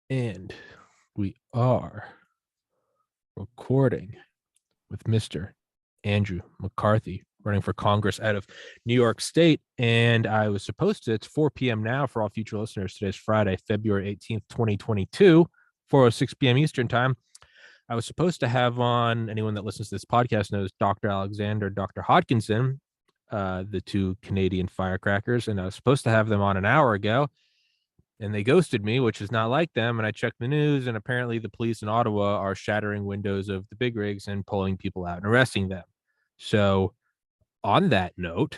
And we are recording with Mr. Andrew McCarthy running for Congress out of New York State. And I was supposed to, it's 4 p.m. now for all future listeners. Today's Friday, February 18th, 2022, 4:06 p.m. Eastern time. I was supposed to have on, anyone that listens to this podcast knows, Dr. Alexander, Dr. Hodkinson, the two Canadian firecrackers. And I was supposed to have them on an hour ago, and they ghosted me, which is not like them. And I checked the news, and apparently the police in Ottawa are shattering windows of the big rigs and pulling people out and arresting them. So on that note,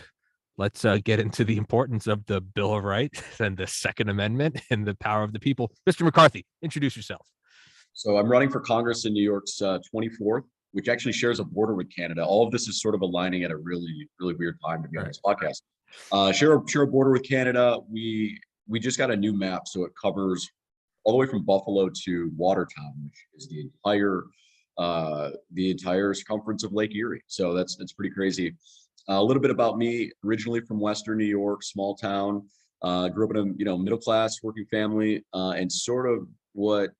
let's get into the importance of the Bill of Rights and the Second Amendment and the power of the people. Mr. McCarthy, introduce yourself. So I'm running for Congress in New York's 24th, which actually shares a border with Canada. All of this is sort of aligning at a really, really weird time to be on this podcast. Share a border with Canada. We just got a new map, so it covers all the way from Buffalo to Watertown, which is the entire circumference of Lake Erie. So that's pretty crazy. A little bit about me: originally from Western New York, small town. Grew up in a middle class working family, and sort of what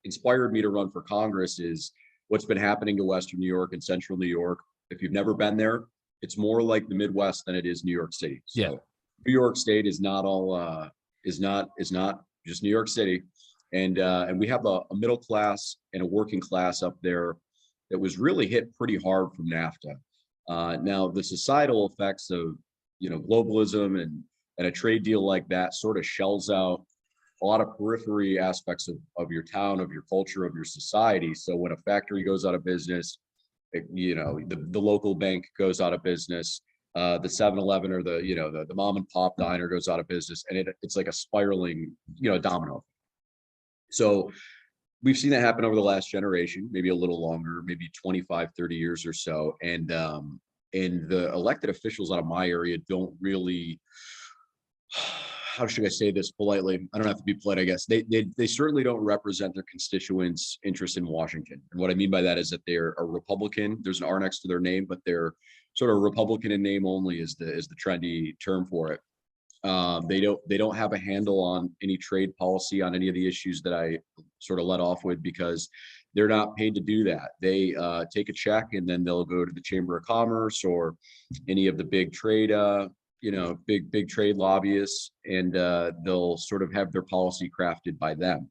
inspired me to run for Congress is what's been happening to Western New York and Central New York. If you've never been there, it's more like the Midwest than it is New York City. So Yeah. New York State is not all is not just New York City, and we have a middle class and a working class up there that was really hit pretty hard from NAFTA. Now the societal effects of globalism and a trade deal like that sort of shells out a lot of periphery aspects of your town, of your culture, of your society. So when a factory goes out of business, the local bank goes out of business, the 7-Eleven or the mom and pop diner goes out of business, and it's like a spiraling, domino. So we've seen that happen over the last generation, maybe a little longer, maybe 25, 30 years or so. And the elected officials out of my area don't really, how should I say this politely? I don't have to be polite, I guess. They certainly don't represent their constituents' interests in Washington. And what I mean by that is that they're a Republican. There's an R next to their name, but they're sort of Republican in name only is the trendy term for it. They don't have a handle on any trade policy on any of the issues that I sort of let off with, because they're not paid to do that. They take a check and then they'll go to the Chamber of Commerce or any of the big trade big trade lobbyists, and they'll sort of have their policy crafted by them.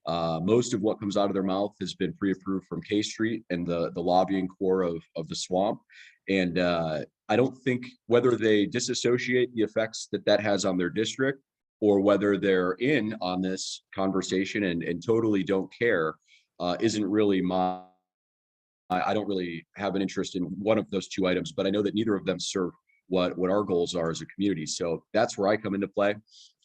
Most of what comes out of their mouth has been pre-approved from K Street and the lobbying core of the swamp. And I don't think whether they disassociate the effects that has on their district, or whether they're in on this conversation and totally don't care, isn't really I don't really have an interest in one of those two items, but I know that neither of them serve what our goals are as a community. So that's where I come into play.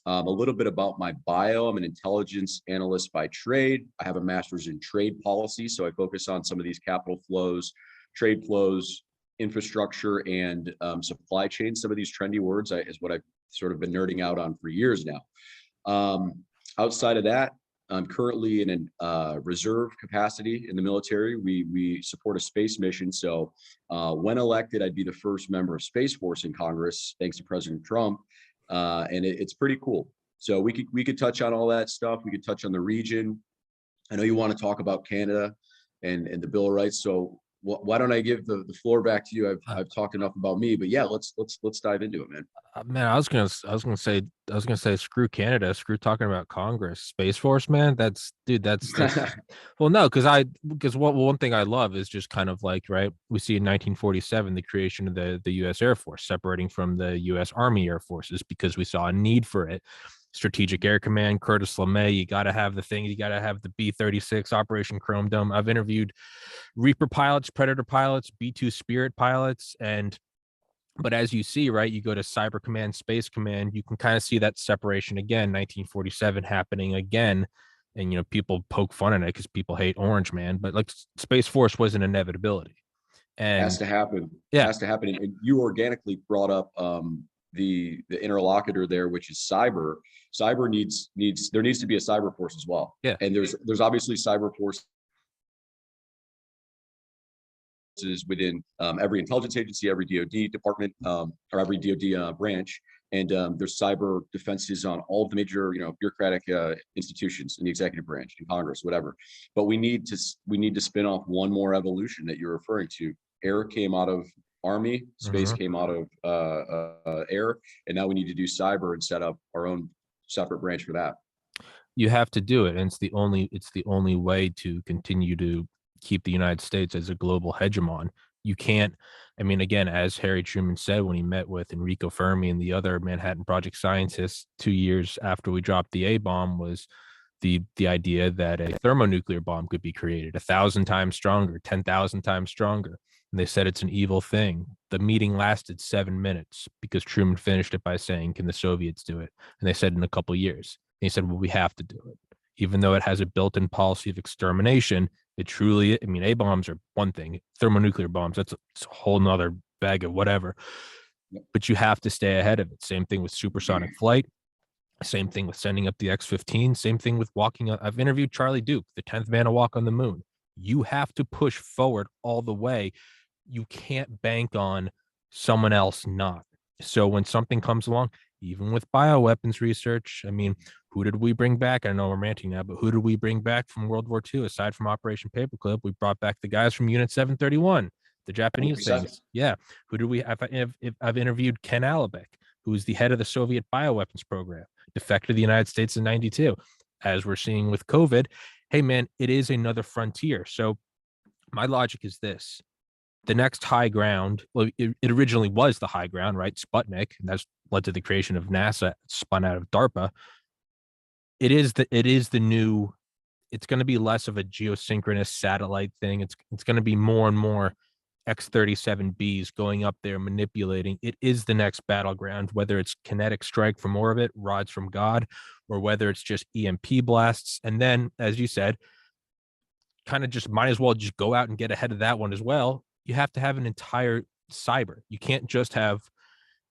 A little bit about my bio: I'm an intelligence analyst by trade. I have a master's in trade policy, so I focus on some of these capital flows, trade flows, infrastructure, and supply chain. Some of these trendy words is what I've sort of been nerding out on for years now. Outside of that, I'm currently in a reserve capacity in the military. We support a space mission. So when elected, I'd be the first member of Space Force in Congress, thanks to President Trump. And it's pretty cool. So we could touch on all that stuff. We could touch on the region. I know you want to talk about Canada and the Bill of Rights. So why don't I give the floor back to you? I've talked enough about me, but yeah, let's dive into it, man. Man, I was gonna say screw Canada, screw talking about Congress, Space Force, man. That's well, no, because one thing I love is just kind of like, right, we see in 1947 the creation of the U.S. Air Force separating from the U.S. Army Air Forces because we saw a need for it. Strategic Air Command, Curtis LeMay, you got to have the thing, you got to have the B-36, Operation Chrome Dome. I've interviewed Reaper pilots, Predator pilots, B-2 Spirit pilots, but as you see, right, you go to Cyber Command, Space Command, you can kind of see that separation again, 1947 happening again. And, people poke fun at it because people hate Orange Man, but like Space Force was an inevitability. And has to happen. Yeah. Has to happen. And you organically brought up the interlocutor there, which is cyber. Cyber needs there needs to be a cyber force as well. Yeah. And there's obviously cyber force within every intelligence agency, every DoD department, or every DoD branch. and there's cyber defenses on all of the major, bureaucratic institutions in the executive branch, in Congress, whatever. But we need to spin off one more evolution that you're referring to. Air came out of Army, space came out of air, and now we need to do cyber and set up our own separate branch for that. You have to do it, and it's the only way to continue to keep the United States as a global hegemon. You can't, I mean, again, as Harry Truman said when he met with Enrico Fermi and the other Manhattan Project scientists 2 years after we dropped the A bomb, was the idea that a thermonuclear bomb could be created 1,000 times stronger, 10,000 times stronger. And they said it's an evil thing. The meeting lasted 7 minutes because Truman finished it by saying, "Can the Soviets do it?" And they said, "In a couple of years." And he said, "Well, we have to do it." Even though it has a built-in policy of extermination, it truly, I mean, A bombs are one thing. Thermonuclear bombs, that's a whole nother bag of whatever. But you have to stay ahead of it. Same thing with supersonic flight. Same thing with sending up the X-15. Same thing with walking. I've interviewed Charlie Duke, the 10th man to walk on the moon. You have to push forward all the way. You can't bank on someone else not. So when something comes along, even with bioweapons research, I mean, who did we bring back? I know we're ranting now, but who did we bring back from World War II aside from Operation Paperclip? We brought back the guys from Unit 731, the Japanese things. Yeah. Who did we? I've interviewed Ken Alabek, who is the head of the Soviet bioweapons program, defected to the United States in '92. As we're seeing with COVID, hey man, it is another frontier. So my logic is this: the next high ground, well, it originally was the high ground, right? Sputnik, and that's led to the creation of NASA, spun out of DARPA. It is the new, it's going to be less of a geosynchronous satellite thing. It's going to be more and more X-37Bs going up there manipulating. It is the next battleground, whether it's kinetic strike from orbit, rods from God, or whether it's just EMP blasts. And then, as you said, kind of just might as well just go out and get ahead of that one as well. You have to have an entire cyber. You can't just have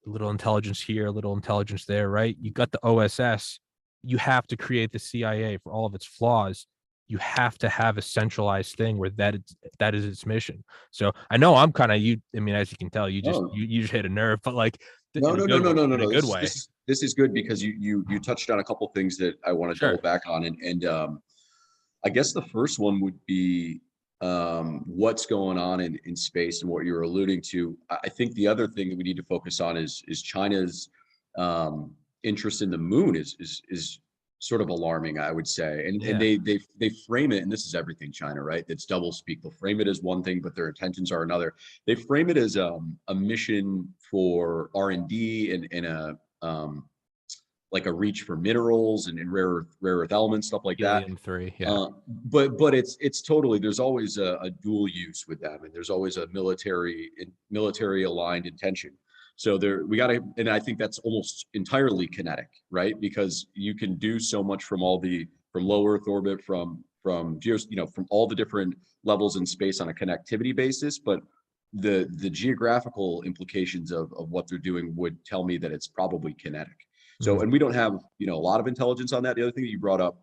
a little intelligence here, a little intelligence there, right? You got the OSS. You have to create the CIA for all of its flaws. You have to have a centralized thing where that is its mission. So I know I'm kind of you. I mean, as you can tell, you just hit a nerve, but like no. In a good way. This is good because you touched on a couple things that I want to double back on, and I guess the first one would be what's going on in space and what you're alluding to. I think the other thing that we need to focus on is China's interest in the moon is sort of alarming, I would say. And they frame it, and this is everything China, right? It's double speak. They'll frame it as one thing, but their intentions are another. They frame it as a mission for R&D and a like a reach for minerals and rare earth elements, stuff like that. Helium-3, yeah. But it's totally, there's always a dual use with them, and there's always a military aligned intention. So we got to, and I think that's almost entirely kinetic, right? Because you can do so much from low Earth orbit, from all the different levels in space on a connectivity basis, but the geographical implications of what they're doing would tell me that it's probably kinetic. So, and we don't have, a lot of intelligence on that. The other thing that you brought up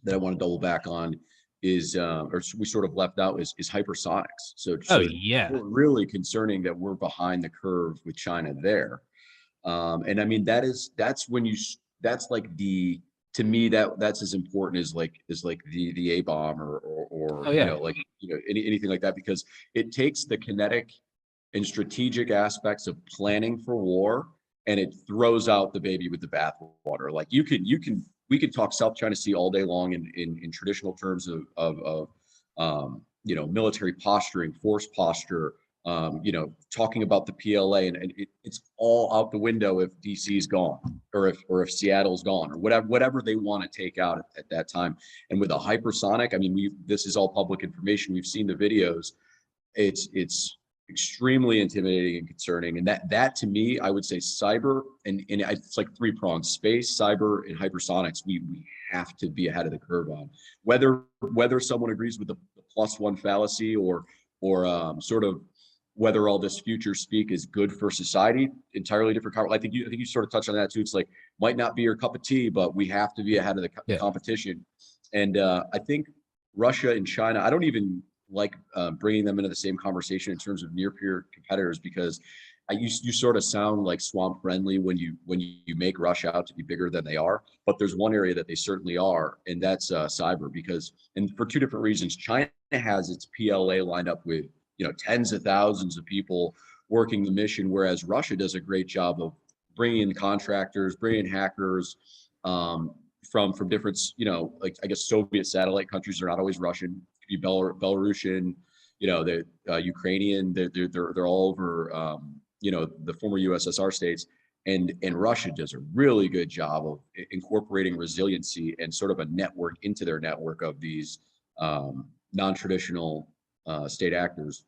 that I want to double back on is, or we sort of left out, is hypersonics. So we're really concerning that we're behind the curve with China there. And I mean, that's like to me, that's as important as the A bomb or anything like that, because it takes the kinetic and strategic aspects of planning for war, and it throws out the baby with the bathwater. Like we could talk South China Sea all day long in traditional terms of military posturing, force posture, talking about the PLA, and it's all out the window if DC's gone, or if Seattle's gone, or whatever they want to take out at that time. And with a hypersonic, I mean, this is all public information. We've seen the videos. It's extremely intimidating and concerning. And that to me, I would say cyber and it's like three-pronged: space, cyber, and hypersonics. We have to be ahead of the curve on whether someone agrees with the +1 fallacy or sort of whether all this future speak is good for society. Entirely different. I think you sort of touched on that too. It's like, might not be your cup of tea, but we have to be ahead of the competition. And I think Russia and China, I don't even like bringing them into the same conversation in terms of near peer competitors, because you sort of sound like swamp friendly when you make Russia out to be bigger than they are, but there's one area that they certainly are, and that's cyber. Because, and for two different reasons, China has its PLA lined up with tens of thousands of people working the mission, whereas Russia does a great job of bringing in contractors, bringing in hackers from different like I guess Soviet satellite countries. They're not always Russian. It could be Belarusian, the Ukrainian. They're all over. The former USSR states, and Russia does a really good job of incorporating resiliency and sort of a network into their network of these non-traditional state actors.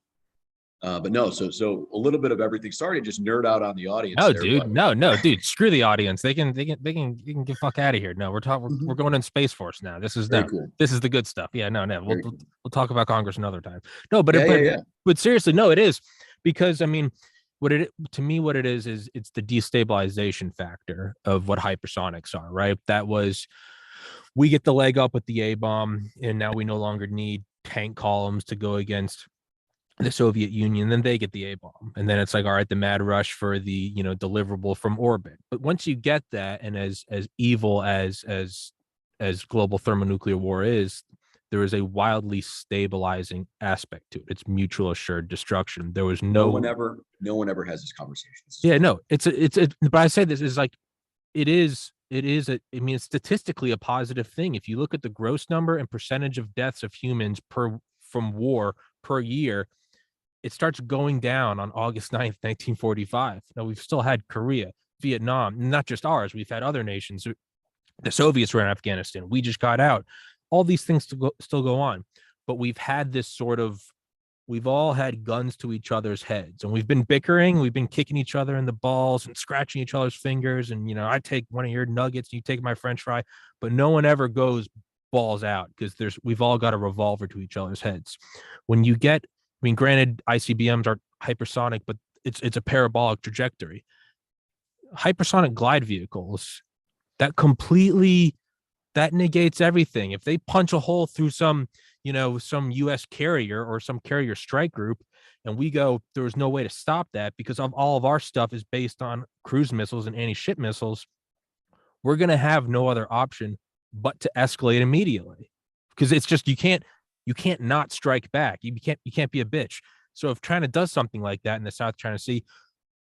But no, so a little bit of everything. Sorry to just nerd out on the audience No, there, dude. but No, dude. Screw the audience. They can get fuck out of here. No, we're going in Space Force now. This is very cool. This is the good stuff. Yeah, no. Very We'll cool. talk about Congress another time. No, but Yeah. but seriously, no, it is, because I mean, what it is it's the destabilization factor of what hypersonics are, right? That was, we get the leg up with the A-bomb, and now we no longer need tank columns to go against the Soviet Union. Then they get the A-bomb, and then it's like, all right, the mad rush for the deliverable from orbit. But once you get that, and as evil as global thermonuclear war is, there is a wildly stabilizing aspect to it. It's mutual assured destruction. There was no one ever has this conversation. Yeah, no, it's but I say this is like, it is I mean, it's statistically a positive thing. If you look at the gross number and percentage of deaths of humans from war per year, it starts going down on August 9th, 1945. Now, we've still had Korea, Vietnam, not just ours. We've had other nations. The Soviets were in Afghanistan. We just got out. All these things still go on. But we've had this we've all had guns to each other's heads, and we've been bickering. We've been kicking each other in the balls and scratching each other's fingers. And, I take one of your nuggets, you take my French fry, but no one ever goes balls out, because we've all got a revolver to each other's heads. When you get, I mean, granted, ICBMs are hypersonic, but it's a parabolic trajectory. Hypersonic glide vehicles, that negates everything. If they punch a hole through some U.S. carrier or some carrier strike group, and we go, there was no way to stop that, because of all of our stuff is based on cruise missiles and anti-ship missiles, we're going to have no other option but to escalate immediately, because it's just, you can't not strike back. You can't be a bitch. So if China does something like that in the South China Sea,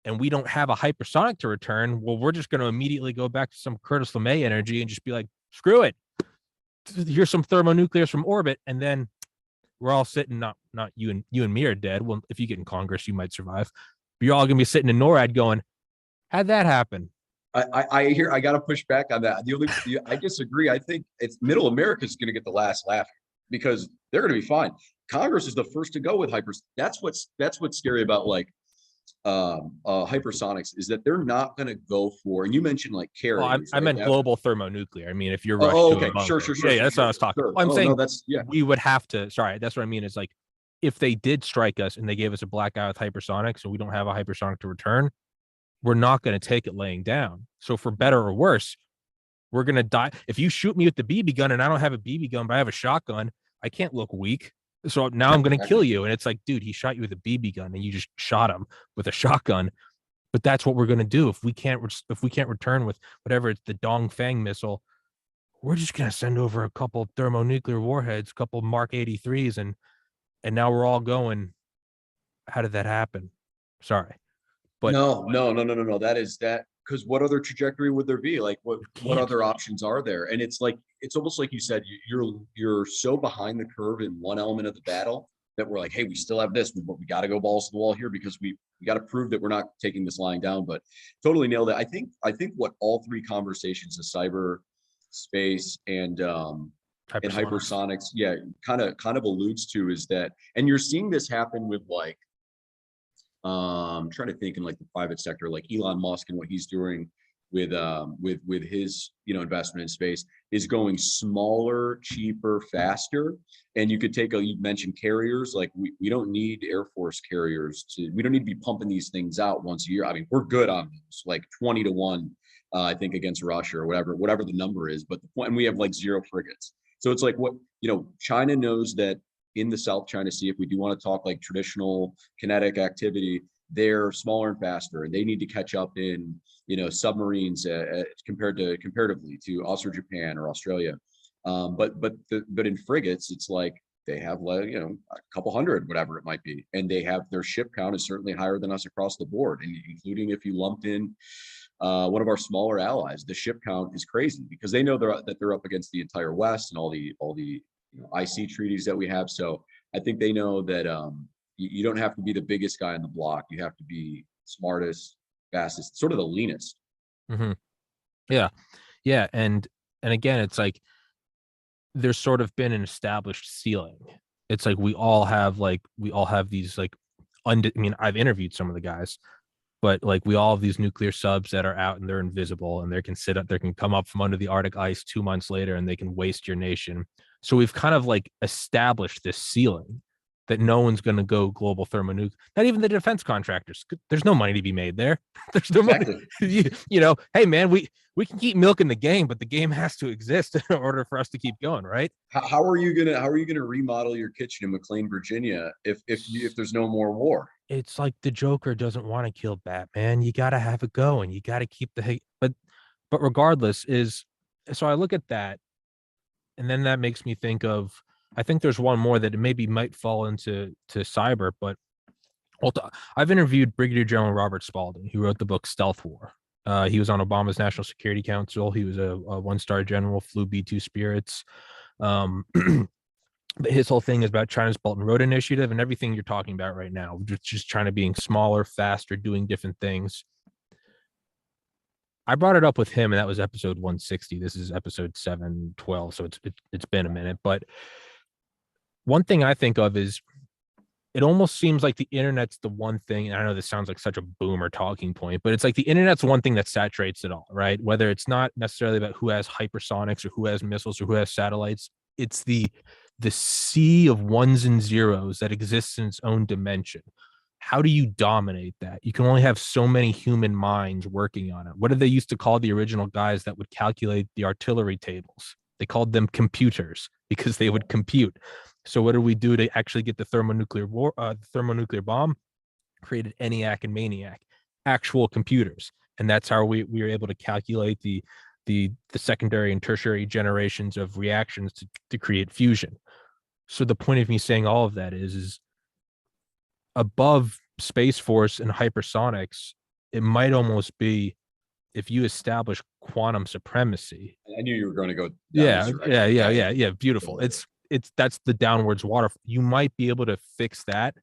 and we don't have a hypersonic to return, well, we're just going to immediately go back to some Curtis LeMay energy and just be like, screw it. Here's some thermonuclears from orbit, and then we're all sitting. Not you and me are dead. Well, if you get in Congress, you might survive. But you're all going to be sitting in NORAD going, how'd that happen? I got to push back on that. I disagree. I think it's Middle America is going to get the last laugh, because they're going to be fine. Congress is the first to go with hypers. That's what's scary about hypersonics, is that they're not going to go for, and you mentioned like carriers. Well, I meant global thermonuclear. I mean, if you're rushed okay, to a bunker. sure. Yeah, that's what I was talking. Sure. Well, I'm saying no, we would have to. Sorry, that's what I mean. Is like, if they did strike us and they gave us a black eye with hypersonics, and we don't have a hypersonic to return, we're not going to take it laying down. So for better or worse, we're going to die. If you shoot me with the BB gun and I don't have a BB gun, but I have a shotgun, I can't look weak. So now I'm going to kill you. And it's like, dude, he shot you with a BB gun and you just shot him with a shotgun. But that's what we're going to do. If we can't return with whatever, it's the Dongfang missile, we're just going to send over a couple thermonuclear warheads, a couple Mark 83s. And now we're all going, how did that happen? Sorry. But no. That because what other trajectory would there be? Like what other options are there? And it's almost like you said, you're so behind the curve in one element of the battle that we're like, hey, we still have this, but we got to go balls to the wall here, because we got to prove that we're not taking this lying down. But totally nailed it. I think what all three conversations, the cyber, space, and hypersonics, yeah, kind of alludes to, is that, and you're seeing this happen with trying to think in the private sector, like Elon Musk and what he's doing with his investment in space, is going smaller, cheaper, faster. And you could you mentioned carriers, like we don't need Air Force carriers we don't need to be pumping these things out once a year. I mean, we're good on those, like 20-1, I think, against Russia, or whatever the number is. But the point, and we have 0 frigates. So it's like, China knows that in the South China Sea, if we do want to talk traditional kinetic activity, they're smaller and faster, and they need to catch up in, submarines comparatively to us or Japan or Australia. But in frigates, it's like they have a couple hundred, whatever it might be, and their ship count is certainly higher than us across the board, and including if you lumped in one of our smaller allies. The ship count is crazy because they know that they're up against the entire West and all the IC treaties that we have. So I think they know that you don't have to be the biggest guy on the block. You have to be smartest, fastest, sort of the leanest. Mm-hmm. Yeah. And again, it's like there's sort of been an established ceiling. It's like we all have these like I've interviewed some of the guys, but like we all have these nuclear subs that are out and they're invisible and they can come up from under the Arctic ice 2 months later and they can waste your nation. So we've kind of like established this ceiling that no one's going to go global thermonuclear. Not even the defense contractors. There's no money to be made there. There's no money. Hey man, we can keep milking the game, but the game has to exist in order for us to keep going, right? How are you gonna remodel your kitchen in McLean, Virginia, if there's no more war? It's like the Joker doesn't want to kill Batman. You got to have it going. You got to keep the hate. But regardless, so I look at that, and then that makes me think of. I think there's one more that might fall into cyber, but I've interviewed Brigadier General Robert Spalding, who wrote the book Stealth War. He was on Obama's National Security Council. He was a one-star general, flew B-2 Spirits. But his whole thing is about China's Belt and Road Initiative and everything you're talking about right now, just China being smaller, faster, doing different things. I brought it up with him, and that was episode 160. This is episode 712, so it's been a minute. But one thing I think of is it almost seems like the internet's the one thing, and I know this sounds like such a boomer talking point, but it's like the internet's one thing that saturates it all, right? Whether it's not necessarily about who has hypersonics or who has missiles or who has satellites, it's the sea of ones and zeros that exists in its own dimension. How do you dominate that? You can only have so many human minds working on it. What did they used to call the original guys that would calculate the artillery tables? They called them computers because they would compute. So what did we do to actually get the thermonuclear bomb? Created ENIAC and MANIAC, actual computers. And that's how we were able to calculate the secondary and tertiary generations of reactions to create fusion. So the point of me saying all of that is above Space Force and hypersonics, it might almost be if you establish quantum supremacy. I knew you were going to go. Yeah. Beautiful. That's the downwards water. You might be able to fix that.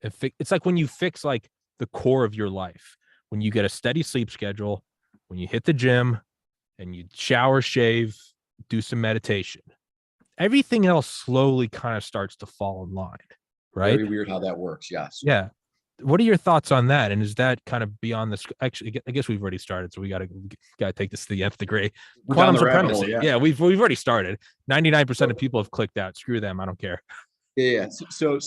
It's like when you fix like the core of your life, when you get a steady sleep schedule, when you hit the gym and you shower, shave, do some meditation, everything else slowly kind of starts to fall in line, right? Very weird how that works. Yes. Yeah. What are your thoughts on that? And is that kind of beyond this? Actually, I guess we've already started, so we got to take this to the nth degree. Quantum supremacy. Yeah, we've already started. 99% of people have clicked out. Screw them. I don't care. Yeah. So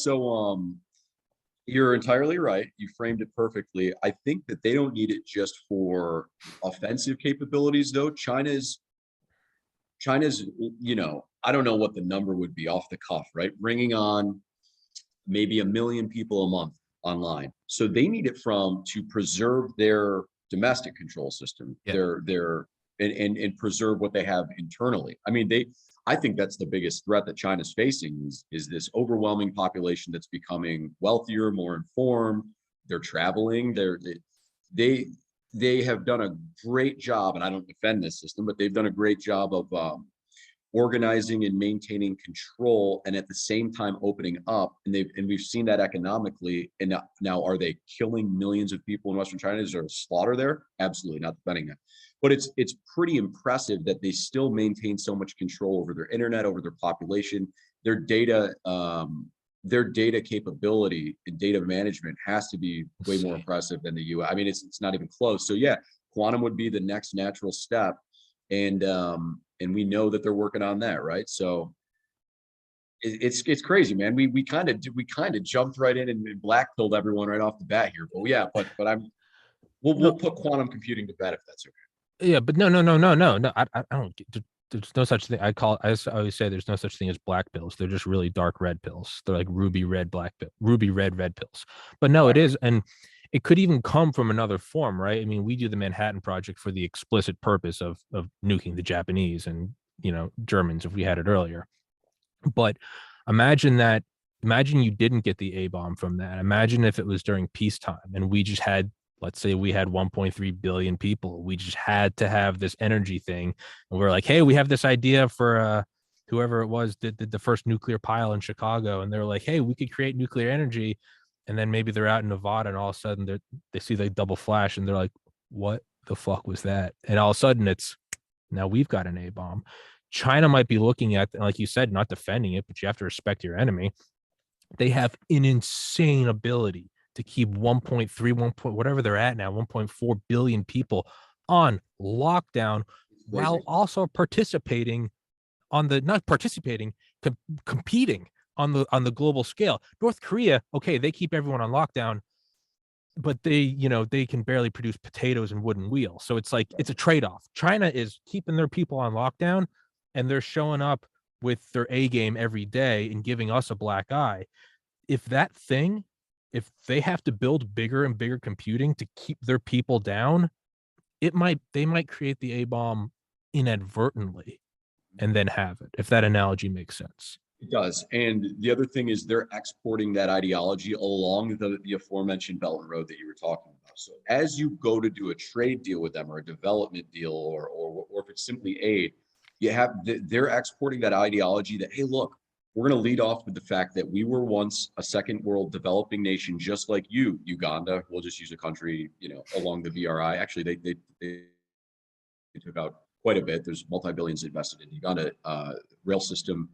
you're entirely right. You framed it perfectly. I think that they don't need it just for offensive capabilities, though. China's, I don't know what the number would be off the cuff, right? Bringing on maybe 1 million people a month online. So they need it to preserve their domestic control system, and preserve what they have internally. I mean, I think that's the biggest threat that China's facing is this overwhelming population that's becoming wealthier, more informed. They're traveling. They have done a great job, and I don't defend this system, but they've done a great job of organizing and maintaining control, and at the same time opening up. And we've seen that economically. And now, are they killing millions of people in Western China? Is there a slaughter there? Absolutely, not defending that. But it's pretty impressive that they still maintain so much control over their internet, over their population, their data capability and data management has to be way more impressive than the US. I mean, it's not even close. So yeah, quantum would be the next natural step. And we know that they're working on that, right? So it's crazy, man. We kind of jumped right in and blackpilled everyone right off the bat here. But yeah, but we'll put quantum computing to bed if that's okay. Yeah, but no. I don't get. there's no such thing. I always say there's no such thing as black pills. They're just really dark red pills. They're like ruby red pills. But no, it Right. is, and it could even come from another form, right? I mean, we do the Manhattan Project for the explicit purpose of nuking the Japanese and Germans if we had it earlier. But imagine that. Imagine you didn't get the A bomb from that. Imagine if it was during peacetime and we just had, let's say we had 1.3 billion people. We just had to have this energy thing. And we're like, hey, we have this idea for whoever it was did the first nuclear pile in Chicago. And they're like, hey, we could create nuclear energy. And then maybe they're out in Nevada and all of a sudden they see the double flash and they're like, what the fuck was that? And all of a sudden it's, now we've got an A bomb. China might be looking at, like you said, not defending it, but you have to respect your enemy. They have an insane ability to keep 1.3, 1. Whatever they're at now, 1.4 billion people on lockdown while Crazy. also participating on the, not participating, competing on the global scale. North Korea, okay, they keep everyone on lockdown, but they can barely produce potatoes and wooden wheels. So it's like it's a trade-off. China is keeping their people on lockdown and they're showing up with their A game every day and giving us a black eye. If that thing, if they have to build bigger and bigger computing to keep their people down, they might create the A bomb inadvertently and then have it, if that analogy makes sense. It does. And the other thing is they're exporting that ideology along the aforementioned Belt and Road that you were talking about. So as you go to do a trade deal with them or a development deal or if it's simply aid, they're exporting that ideology that, hey, look, we're going to lead off with the fact that we were once a second world developing nation, just like you, Uganda. We'll just use a country, along the BRI. Actually, they took out quite a bit. There's multi-billions invested in Uganda rail system.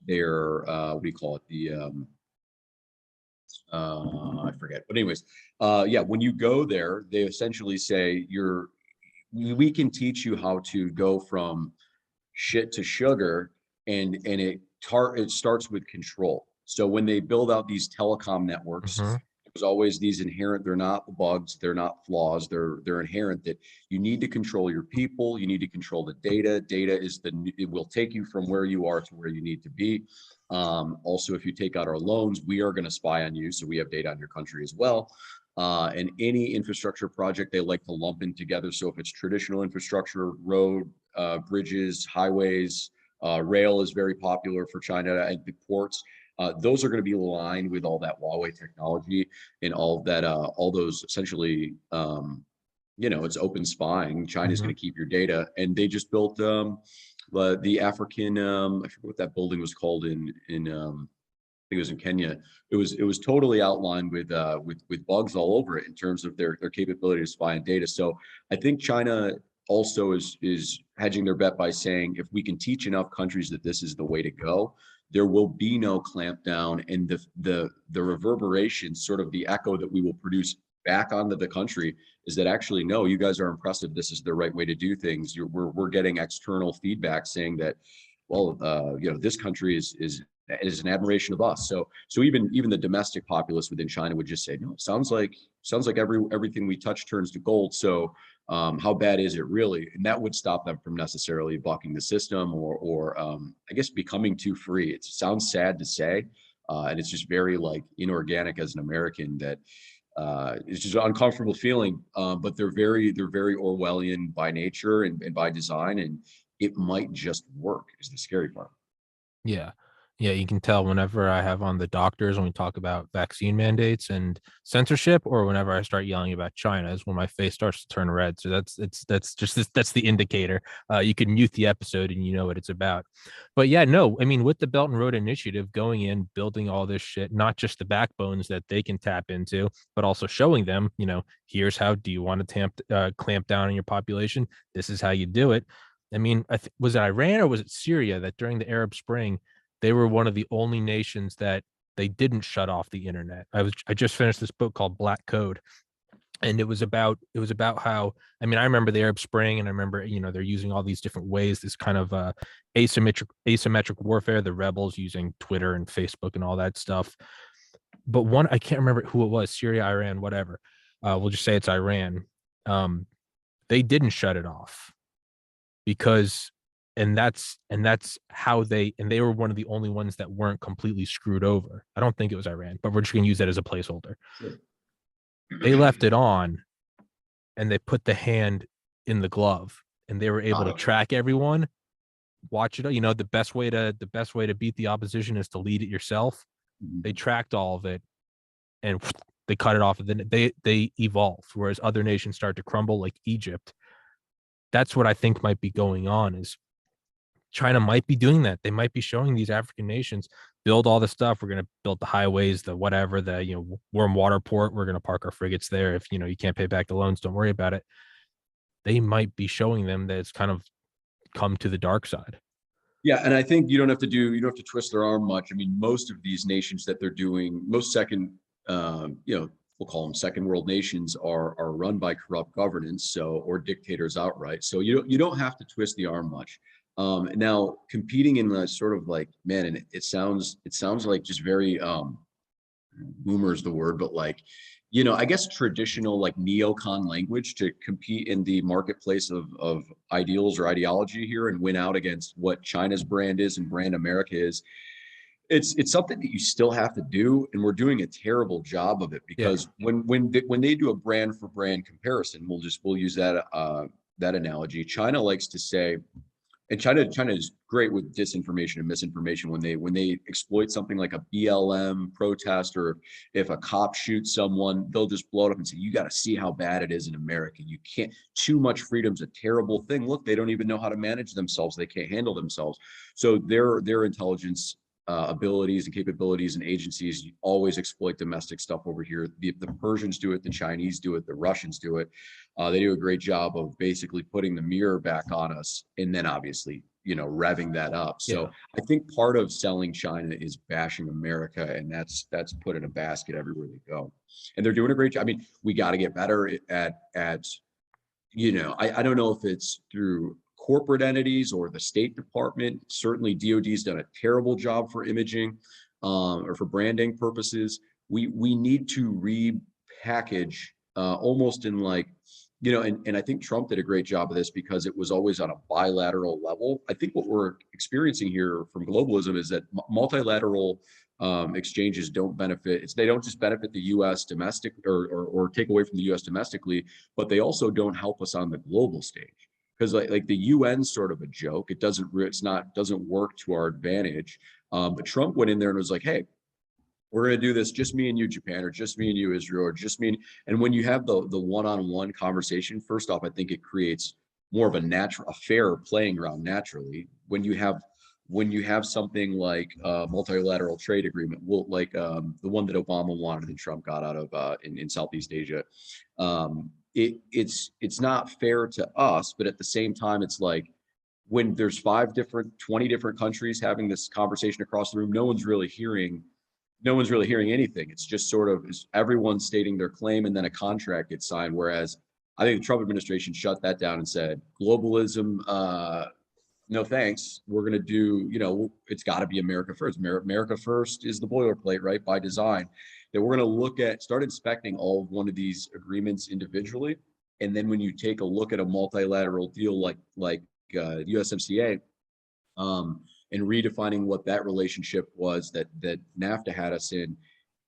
Their what do you call it? I forget. But anyways, when you go there, they essentially say we can teach you how to go from shit to sugar, and it starts with control. So when they build out these telecom networks, Mm-hmm. there's always these inherent, they're not bugs, they're not flaws, they're inherent, that you need to control your people, you need to control the data. It will take you from where you are to where you need to be. Also, if you take out our loans, we are going to spy on you, so we have data on your country as well. And any infrastructure project they like to lump in together. So if it's traditional infrastructure, road, bridges, highways, rail is very popular for China, and the ports. Those are going to be aligned with all that Huawei technology and all that, all those essentially, it's open spying. China's Mm-hmm. going to keep your data, and they just built the African. I forget what that building was called in I think it was in Kenya. It was totally outlined with bugs all over it in terms of their capability to spy on data. So I think China also is hedging their bet by saying, if we can teach enough countries that this is the way to go, there will be no clampdown, and the reverberation, sort of the echo that we will produce back onto the country, is that actually, no, you guys are impressive. This is the right way to do things. We're getting external feedback saying that, well, this country is an admiration of us. So even the domestic populace within China would just say, no, it sounds like everything we touch turns to gold. So how bad is it really? And that would stop them from necessarily bucking the system or I guess becoming too free. It sounds sad to say, and it's just very like inorganic as an American, that it's just an uncomfortable feeling. But they're very Orwellian by nature and by design, and it might just work is the scary part. Yeah. Yeah, you can tell whenever I have on the doctors when we talk about vaccine mandates and censorship, or whenever I start yelling about China, is when my face starts to turn red. So that's the indicator. You can mute the episode and you know what it's about. But yeah, no, I mean, with the Belt and Road Initiative going in, building all this shit, not just the backbones that they can tap into, but also showing them, here's how. Do you want to clamp down on your population? This is how you do it. I mean, was it Iran or was it Syria that during the Arab Spring, they were one of the only nations that they didn't shut off the internet. I just finished this book called Black Code, and it was about how, I mean, I remember the Arab Spring, and I remember they're using all these different ways, this kind of asymmetric warfare, the rebels using Twitter and Facebook and all that stuff. But one, I can't remember who it was, Syria, Iran, whatever. We'll just say it's Iran. They didn't shut it off because and that's how they were one of the only ones that weren't completely screwed over. I don't think it was Iran, but we're just going to use that as a placeholder. Sure. They left it on, and they put the hand in the glove, and they were able to track everyone, watch it. The best way to beat the opposition is to lead it yourself. They tracked all of it, and they cut it off, and then they evolved. Whereas other nations start to crumble, like Egypt. That's what I think might be going on. Is China might be doing that. They might be showing these African nations, build all the stuff. We're going to build the highways, the whatever, the warm water port. We're going to park our frigates there. If you can't pay back the loans, don't worry about it. They might be showing them that it's kind of come to the dark side. Yeah, and I think you don't have to twist their arm much. I mean, most of these nations that they're doing, most second, we'll call them second world nations, are run by corrupt governance, or dictators outright. So you don't have to twist the arm much. Now competing in the sort of like, man, and it sounds like just very boomer is the word, but like, I guess traditional like neocon language to compete in the marketplace of ideals or ideology here and win out against what China's brand is and brand America is. It's something that you still have to do, and we're doing a terrible job of it because when they do a brand for brand comparison, we'll use that that analogy. China likes to say, and China is great with disinformation and misinformation when they exploit something like a BLM protest, or if a cop shoots someone, they'll just blow it up and say, you got to see how bad it is in America. You can't, too much freedom's a terrible thing. Look, they don't even know how to manage themselves. They can't handle themselves. So their intelligence abilities and capabilities and agencies always exploit domestic stuff over here. The Persians do it, the Chinese do it, the Russians do it. They do a great job of basically putting the mirror back on us, and then obviously, revving that up. So I think part of selling China is bashing America, and that's put in a basket everywhere they go. And they're doing a great job. I mean, we got to get better at I don't know if it's through corporate entities or the State Department. Certainly DOD's done a terrible job for imaging or for branding purposes. We need to repackage almost in like, and I think Trump did a great job of this because it was always on a bilateral level. I think what we're experiencing here from globalism is that multilateral exchanges don't benefit. They don't just benefit the U.S. domestic or take away from the U.S. domestically, but they also don't help us on the global stage. Because like the UN's sort of a joke. It doesn't work to our advantage. But Trump went in there and was like, hey, we're going to do this, just me and you, Japan, or just me and you, Israel, or just me. And when you have the one-on-one conversation, first off, I think it creates more of a fair playing ground naturally. When you have something like a multilateral trade agreement, like the one that Obama wanted and Trump got out of in Southeast Asia, it's not fair to us, but at the same time, it's like when there's 20 different countries having this conversation across the room, no one's really hearing anything. It's just sort of everyone stating their claim, and then a contract gets signed. Whereas I think the Trump administration shut that down and said, globalism, no thanks. We're going to do, it's got to be America first. America first is the boilerplate, right? By design. That we're going to start inspecting all of one of these agreements individually. And then when you take a look at a multilateral deal like USMCA, and redefining what that relationship was that NAFTA had us in,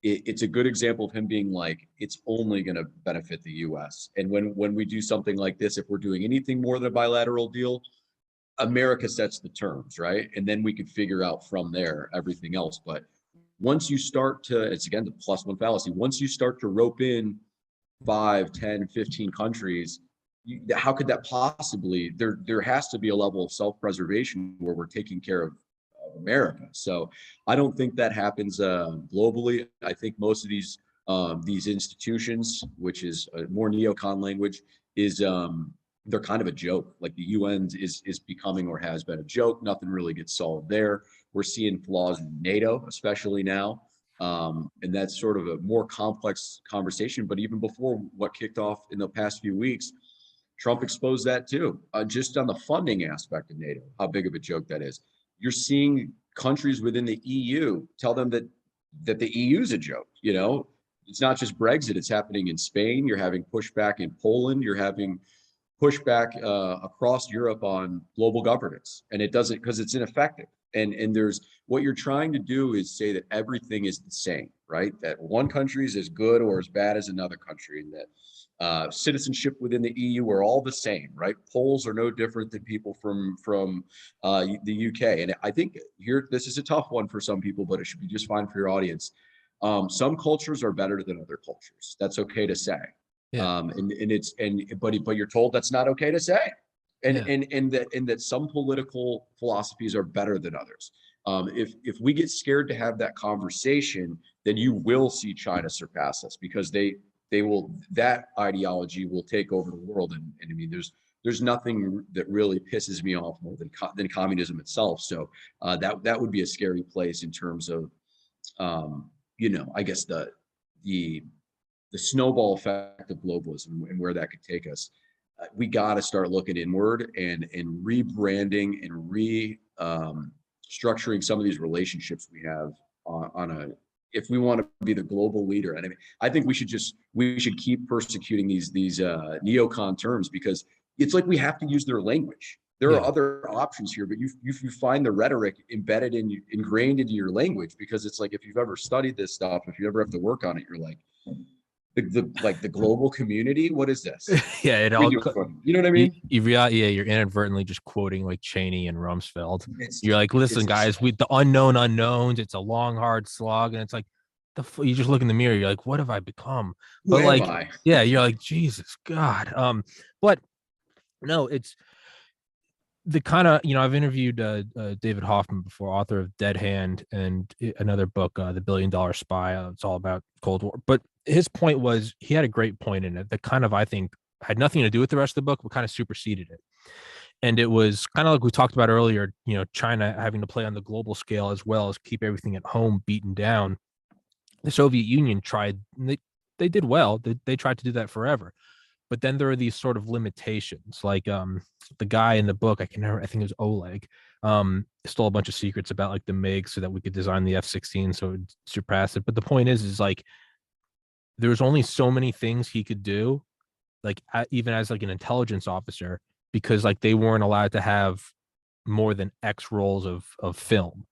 it's a good example of him being like, it's only going to benefit the U.S. And when we do something like this, if we're doing anything more than a bilateral deal, America sets the terms, right? And then we could figure out from there everything else. But once you start to, it's again the plus one fallacy, once you start to rope in 5, 10, 15 countries, how could that possibly, there has to be a level of self-preservation where we're taking care of America. So I don't think that happens globally. I think most of these institutions, which is a more neocon language, is they're kind of a joke. Like the UN is becoming or has been a joke. Nothing really gets solved there. We're seeing flaws in NATO, especially now. And that's sort of a more complex conversation. But even before what kicked off in the past few weeks, Trump exposed that too, just on the funding aspect of NATO, how big of a joke that is. You're seeing countries within the EU tell them that the EU is a joke. It's not just Brexit. It's happening in Spain. You're having pushback in Poland. You're having pushback across Europe on global governance, and it doesn't, because it's ineffective. And there's, what you're trying to do is say that everything is the same, right? That one country is as good or as bad as another country, and that citizenship within the EU are all the same, right? Poles are no different than people from the UK. And I think here, this is a tough one for some people, but it should be just fine for your audience. Some cultures are better than other cultures. That's okay to say. Yeah. But you're told that's not okay to say. And, Yeah. and that some political philosophies are better than others. If we get scared to have that conversation, then you will see China surpass us, because that ideology will take over the world. And I mean, there's nothing that really pisses me off more than communism itself. So that would be a scary place in terms of, I guess the snowball effect of globalism and where that could take us. We got to start looking inward and rebranding and structuring some of these relationships we have if we want to be the global leader. And I mean, I think we should keep persecuting these neocon terms, because it's like we have to use their language. There are other options here, but you find the rhetoric ingrained into your language, because it's like, if you've ever studied this stuff, if you ever have to work on it, you're like, the global community, what is this? Yeah, it all, you know what I mean? You're inadvertently just quoting like Cheney and Rumsfeld. You're like, listen, guys, the unknown unknowns, it's a long, hard slog. And it's like, you just look in the mirror, you're like, what have I become? But Who like, am I? yeah, you're like, Jesus God. But no, it's the kind of, I've interviewed David Hoffman before, author of Dead Hand and another book, The $1 Billion Spy. It's all about Cold War. But his point was, he had a great point in it that kind of, I think, had nothing to do with the rest of the book, but kind of superseded it. And it was kind of like we talked about earlier, China having to play on the global scale as well as keep everything at home beaten down. The Soviet Union tried, they did well. They tried to do that forever. But then there are these sort of limitations, like the guy in the book, I think it was Oleg, stole a bunch of secrets about like the MiG so that we could design the F-16 so it would surpass it. But the point is like, there's only so many things he could do, like even as like an intelligence officer, because like they weren't allowed to have more than X rolls of film,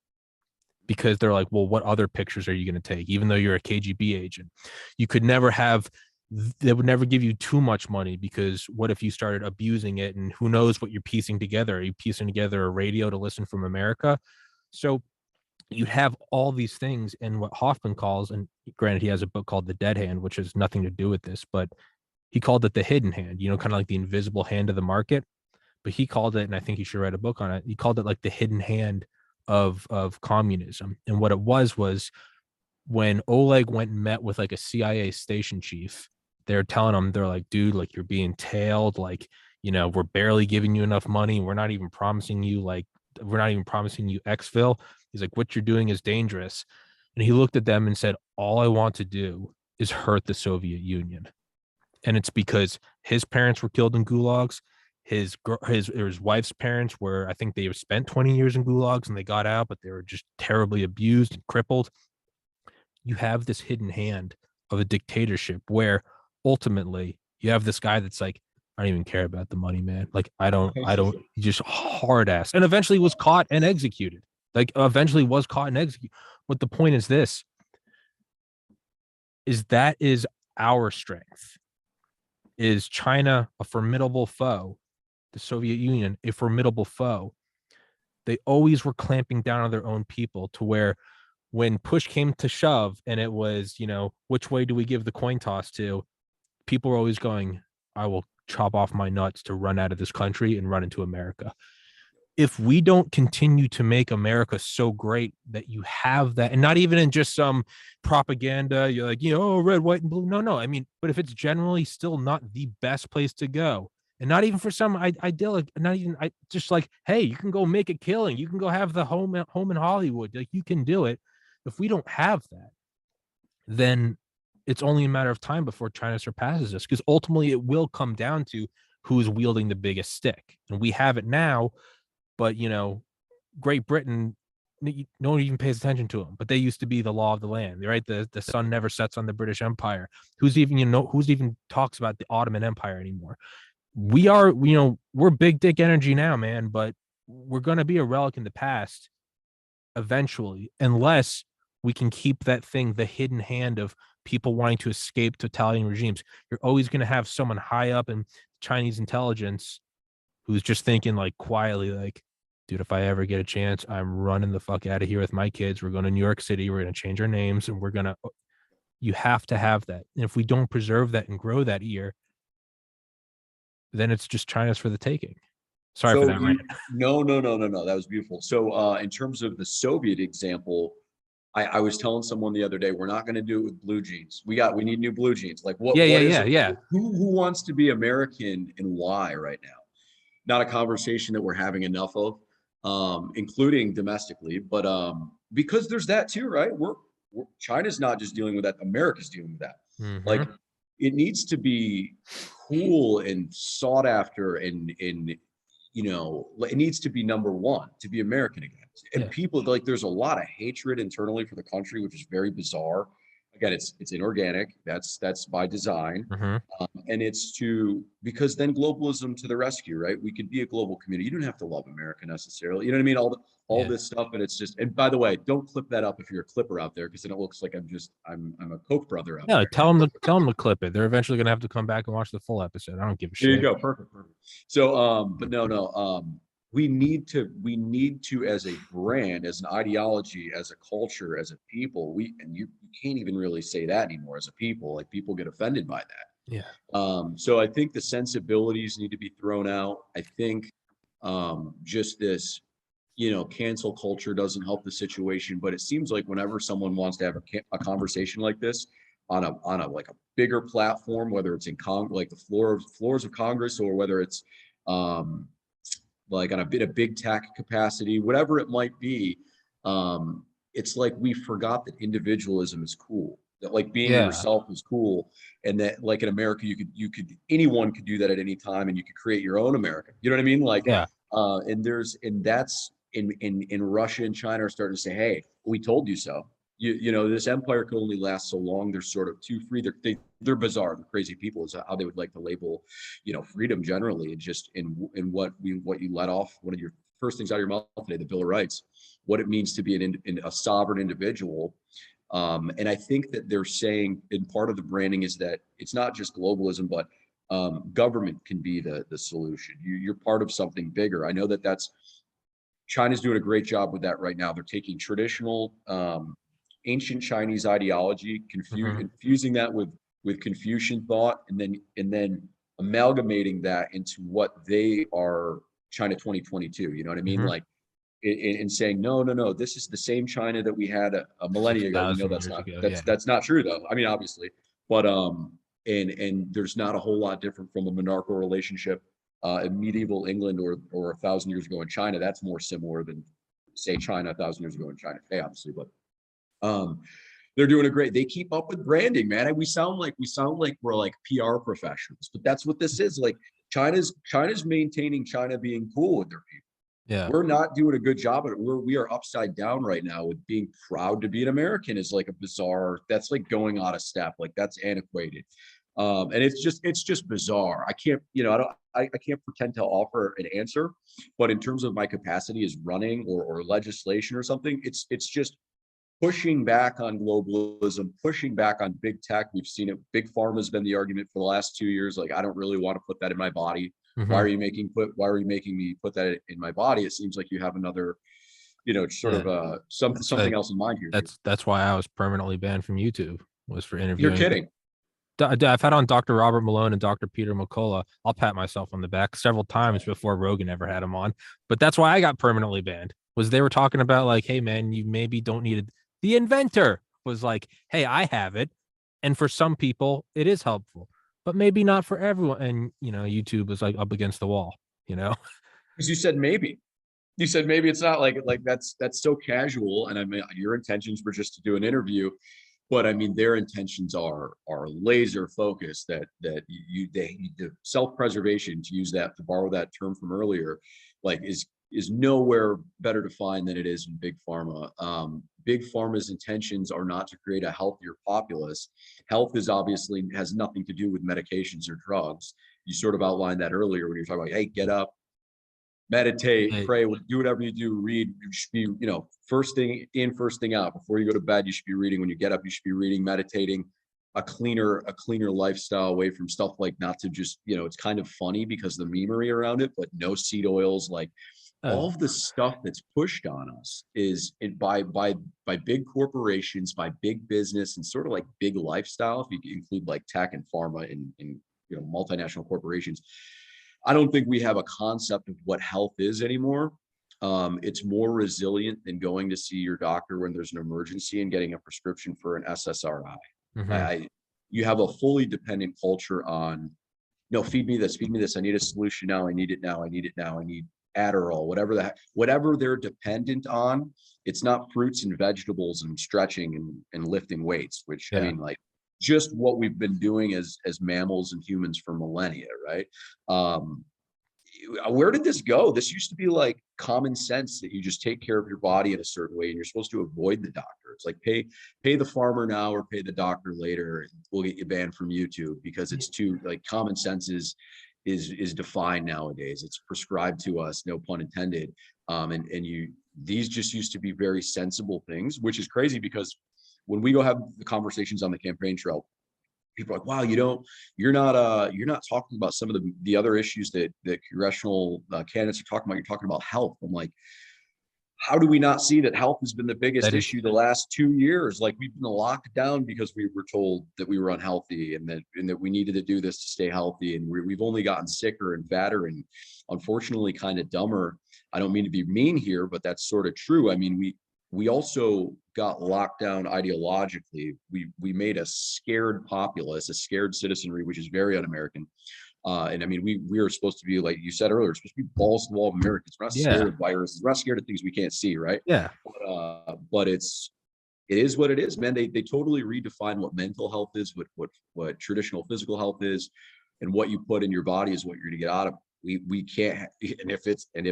because they're like, well, what other pictures are you going to take? Even though you're a KGB agent, you could never have, they would never give you too much money, because what if you started abusing it, and who knows what you're piecing together? Are you piecing together a radio to listen from America? So you have all these things, and what Hoffman calls, and granted, he has a book called The Dead Hand, which has nothing to do with this, but he called it the hidden hand, kind of like the invisible hand of the market. But he called it, and I think you should write a book on it, he called it like the hidden hand of communism. And what it was when Oleg went and met with like a CIA station chief, they're telling him, they're like, dude, like you're being tailed, like, we're barely giving you enough money. We're not even promising you exfil. He's like, what you're doing is dangerous. And he looked at them and said, all I want to do is hurt the Soviet Union. And it's because his parents were killed in gulags. His wife's parents were, I think they spent 20 years in gulags and they got out, but they were just terribly abused and crippled. You have this hidden hand of a dictatorship where ultimately you have this guy that's like, I don't even care about the money, man. Like, I don't, just hard ass. And eventually was caught and executed. But the point is this, that is our strength. Is China a formidable foe? The Soviet Union, a formidable foe. They always were clamping down on their own people, to where when push came to shove and it was, which way do we give the coin toss to? People were always going, I will chop off my nuts to run out of this country and run into America. If we don't continue to make America so great that you have that, and not even in just some propaganda, you're like, red, white, and blue. No. I mean, but if it's generally still not the best place to go, and not even for some idyllic, just like, hey, you can go make a killing. You can go have the home in Hollywood. Like, you can do it. If we don't have that, then it's only a matter of time before China surpasses us, because ultimately it will come down to who's wielding the biggest stick. And we have it now, but Great Britain, no one even pays attention to them, but they used to be the law of the land, right? The sun never sets on the British Empire. Who's even talks about the Ottoman Empire anymore? we are, we're big dick energy now, man, but we're going to be a relic in the past eventually, unless we can keep that thing, the hidden hand of people wanting to escape totalitarian regimes. You're always going to have someone high up in Chinese intelligence who's just thinking like quietly, like, dude, if I ever get a chance, I'm running the fuck out of here with my kids. We're going to New York City. We're going to change our names and we're going to, you have to have that. And if we don't preserve that and grow that ear, then it's just China's for the taking. Sorry for So that rant. no. That was beautiful. So in terms of the Soviet example, I was telling someone the other day, we're not going to do it with blue jeans. We need new blue jeans. Like Yeah, what is yeah, it? yeah. Who wants to be American and why right now? Not a conversation that we're having enough of, including domestically, but because there's that too, right? China's not just dealing with that, America's dealing with that. Mm-hmm. Like it needs to be cool and sought after and it needs to be number one to be American again. And Yeah. people like there's a lot of hatred internally for the country, which is very bizarre. Again, it's inorganic. That's by design. Mm-hmm. And it's because then globalism to the rescue, right? We could be a global community. You don't have to love America necessarily. You know what I mean? All Yeah. this stuff, and it's just. And by the way, don't clip that up if you're a clipper out there, because then it looks like I'm a Koch brother out No, there. tell them to clip it. They're eventually gonna have to come back and watch the full episode. I don't give a There you shit. go. Perfect. Perfect. So, but no. We need to as a brand, as an ideology, as a culture, as a people. You can't even really say that anymore as a people. Like people get offended by that. Yeah. So I think the sensibilities need to be thrown out. I think just this, cancel culture doesn't help the situation. But it seems like whenever someone wants to have a conversation like this on a like a bigger platform, whether it's in like the floors of Congress, or whether it's um, like on a big tech capacity, whatever it might be, it's like we forgot that individualism is cool. That like being Yeah. yourself is cool, and that like in America anyone could do that at any time, and you could create your own America. You know what I mean? Like, Yeah. and that's in Russia and China are starting to say, hey, we told you so. This empire can only last so long. They're sort of too free. They're bizarre. They're crazy people is how they would like to label, freedom generally, and just in what you let off one of your first things out of your mouth today, the Bill of Rights, what it means to be a sovereign individual. And I think that they're saying, and part of the branding is that it's not just globalism, but government can be the solution. You're part of something bigger. I know that's China's doing a great job with that right now. They're taking traditional ancient Chinese ideology, Mm-hmm. infusing that with Confucian thought, and then amalgamating that into what they are, China 2022. You know what I mean? Mm-hmm. Like in saying no, this is the same China that we had a millennia ago. We know 6,000 years ago. Yeah. that's not true though. I mean, obviously, but and there's not a whole lot different from a monarchical relationship in medieval England or 1,000 years ago in China. That's more similar than say China 1,000 years ago in China today, obviously, but um, they're doing a great. They keep up with branding, man. And we sound like we're like PR professionals, but that's what this is. Like China's maintaining China being cool with their people. Yeah. We're not doing a good job at it. We are upside down right now with being proud to be an American is like a bizarre. That's like going out of step. Like that's antiquated. And it's just bizarre. I can't, I can't pretend to offer an answer, but in terms of my capacity as running or legislation or something, it's just pushing back on globalism, pushing back on big tech. We've seen it. Big pharma has been the argument for the last 2 years. Like, I don't really want to put that in my body. Why Mm-hmm. are you making me put that in my body? It seems like you have another, sort Yeah. of That's something else in mind here. that's why I was permanently banned from YouTube, was for You're interviewing. kidding. I've had on Dr. Robert Malone and Dr. Peter McCullough. I'll pat myself on the back several times before Rogan ever had him on. But that's why I got permanently banned. Was they were talking about like, hey man, you maybe don't need it. The inventor was like, hey, I have it, and for some people it is helpful, but maybe not for everyone. And YouTube was like up against the wall. You know. Because you said maybe. You said maybe it's not like that's so casual. And I mean, your intentions were just to do an interview, but I mean, their intentions are laser focused. The self preservation, to use that, to borrow that term from earlier, like is nowhere better defined than it is in big pharma. Big pharma's intentions are not to create a healthier populace. Health is obviously has nothing to do with medications or drugs. you sort of outlined that earlier when you were talking about, hey, get up, meditate, Hey, pray, do whatever you do, read. You should be, first thing in, first thing out. Before you go to bed, you should be reading. When you get up, you should be reading, meditating, a cleaner lifestyle, away from stuff like, not to just, it's kind of funny because the memery around it, but no seed oils, like all of the stuff that's pushed on us by big corporations, by big business, and sort of like big lifestyle, if you include like tech and pharma and multinational corporations. I don't think we have a concept of what health is anymore. It's more resilient than going to see your doctor when there's an emergency and getting a prescription for an SSRI. mhm. You have a fully dependent culture on, no, feed me this, feed me this. I need a solution now. I need it now. I need it now. I need Adderall, whatever they're dependent on. It's not fruits and vegetables and stretching and lifting weights, which I Yeah. mean, like, just what we've been doing as mammals and humans for millennia, right? Where did this go? This used to be like common sense, that you just take care of your body in a certain way and you're supposed to avoid the doctor. It's like pay the farmer now or pay the doctor later, and we'll get you banned from YouTube, because it's too, like, common sense is defined nowadays. It's prescribed to us, no pun intended. These just used to be very sensible things, which is crazy, because when we go have the conversations on the campaign trail, people are like, wow, you're not talking about some of the other issues that congressional candidates are talking about. You're talking about health. I'm like, how do we not see that health has been the biggest That is, issue the last 2 years? Like, we've been locked down because we were told that we were unhealthy, and that we needed to do this to stay healthy. And we've only gotten sicker and fatter, and unfortunately kind of dumber. I don't mean to be mean here, but that's sort of true. I mean, we also got locked down ideologically. We made a scared populace, a scared citizenry, which is very un-American. And I mean, we are supposed to be, like you said earlier, supposed to be balls to the wall of Americans. We're not scared yeah, of viruses. We're not scared of things we can't see, right? yeah. But it is what it is, man. They totally redefine what mental health is, what traditional physical health is, and what you put in your body is what you're going to get out of it. We can't, and if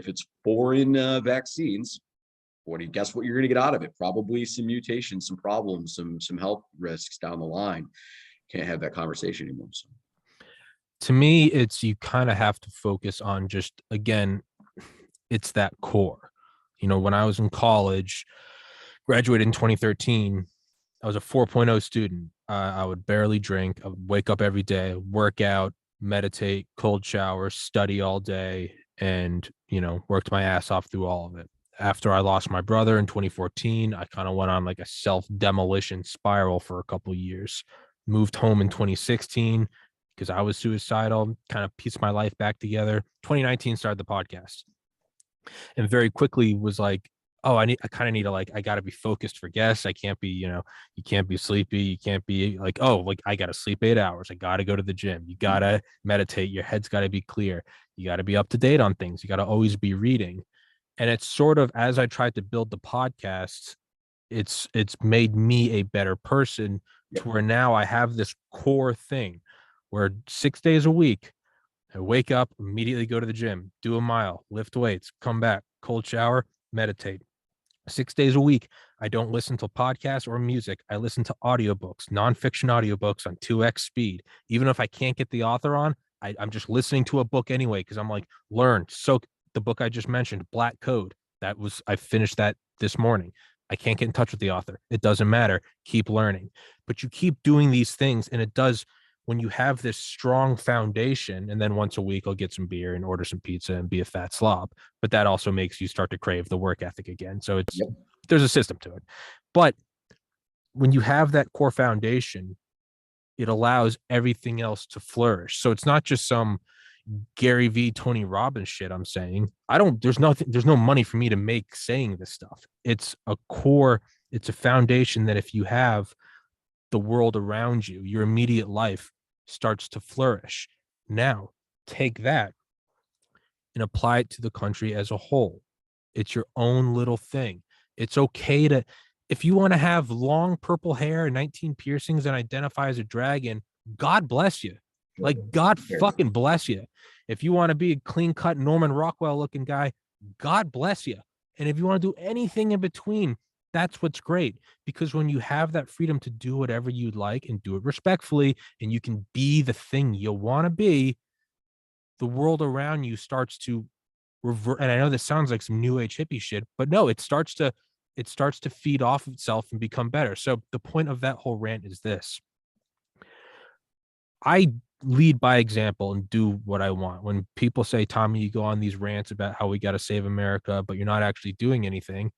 it's foreign vaccines, what do you guess what you're going to get out of it? Probably some mutations, some problems, some health risks down the line. Can't have that conversation anymore. So. To me, it's, you kind of have to focus on, just, again, it's that core. When I was in college, graduated in 2013, I was a 4.0 student. I would barely drink. I would wake up every day, work out, meditate, cold shower, study all day, and, worked my ass off through all of it. After I lost my brother in 2014, I kind of went on like a self-demolition spiral for a couple of years. Moved home in 2016 because I was suicidal, kind of pieced my life back together. 2019 started the podcast, and very quickly was like, oh, I kind of need to, like, I got to be focused for guests. I can't be, you can't be sleepy. You can't be like, oh, like, I got to sleep 8 hours. I got to go to the gym. You got to meditate. Your head's got to be clear. You got to be up to date on things. You got to always be reading. And it's sort of, as I tried to build the podcast, it's made me a better person, Yep. to where now I have this core thing where 6 days a week, I wake up, immediately go to the gym, do a mile, lift weights, come back, cold shower, meditate. 6 days a week, I don't listen to podcasts or music. I listen to audiobooks, nonfiction audiobooks on 2x speed. Even if I can't get the author on, I'm just listening to a book anyway, because I'm like, learn. So the book I just mentioned, Black Code, I finished that this morning. I can't get in touch with the author. It doesn't matter. Keep learning. But you keep doing these things, and it does, when you have this strong foundation, and then once a week I'll get some beer and order some pizza and be a fat slob, but that also makes you start to crave the work ethic again. So Yep. there's a system to it. But when you have that core foundation, it allows everything else to flourish. So it's not just some Gary V, Tony Robbins shit I'm saying. There's no money for me to make saying this stuff. It's a core, it's a foundation that if you have, the world around you, your immediate life starts to flourish. Now, take that and apply it to the country as a whole. It's your own little thing. It's okay to, if you want to have long purple hair and 19 piercings and identify as a dragon, God bless you. Like, God fucking bless you. If you want to be a clean cut Norman Rockwell looking guy, God bless you. And if you want to do anything in between, that's what's great. Because when you have that freedom to do whatever you'd like and do it respectfully, and you can be the thing you want to be, the world around you starts to revert. And I know this sounds like some new age hippie shit, but no, it starts to feed off of itself and become better. So the point of that whole rant is this: I lead by example and do what I want. When people say, Tommy, you go on these rants about how we got to save America, but you're not actually doing anything,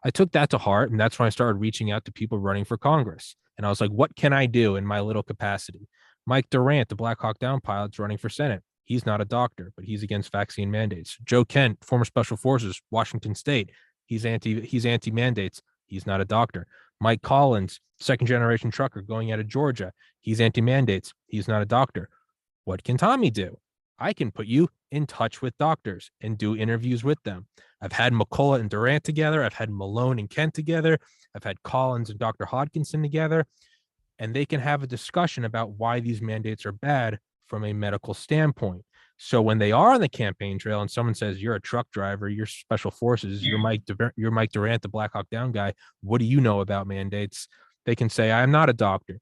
I took that to heart. And that's when I started reaching out to people running for Congress. And I was like, what can I do in my little capacity? Mike Durant, the Black Hawk Down pilot's running for Senate. He's not a doctor, but he's against vaccine mandates. Joe Kent, former Special Forces, Washington State. He's anti mandates. He's not a doctor. Mike Collins, second generation trucker going out of Georgia. He's anti mandates. He's not a doctor. What can Tommy do? I can put you in touch with doctors and do interviews with them. I've had McCullough and Durant together. I've had Malone and Kent together. I've had Collins and Dr. Hodgkinson together, and they can have a discussion about why these mandates are bad from a medical standpoint. So when they are on the campaign trail and someone says, you're a truck driver, you're special forces, you're Mike Durant, the Black Hawk Down guy, what do you know about mandates? They can say, I'm not a doctor,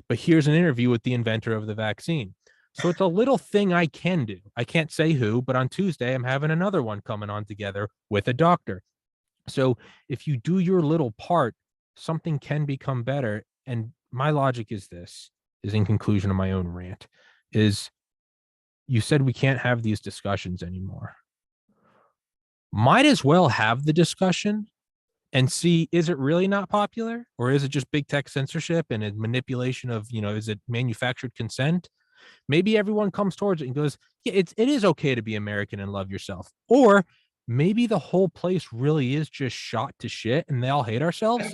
but here's an interview with the inventor of the vaccine. So it's a little thing I can do. I can't say who, but on Tuesday, I'm having another one coming on together with a doctor. So if you do your little part, something can become better. And my logic is this, is in conclusion of my own rant, is you said we can't have these discussions anymore. Might as well have the discussion and see, is it really not popular? Or is it just big tech censorship and a manipulation of, is it manufactured consent? Maybe everyone comes towards it and goes, yeah, it is okay to be American and love yourself. Or maybe the whole place really is just shot to shit and they all hate ourselves.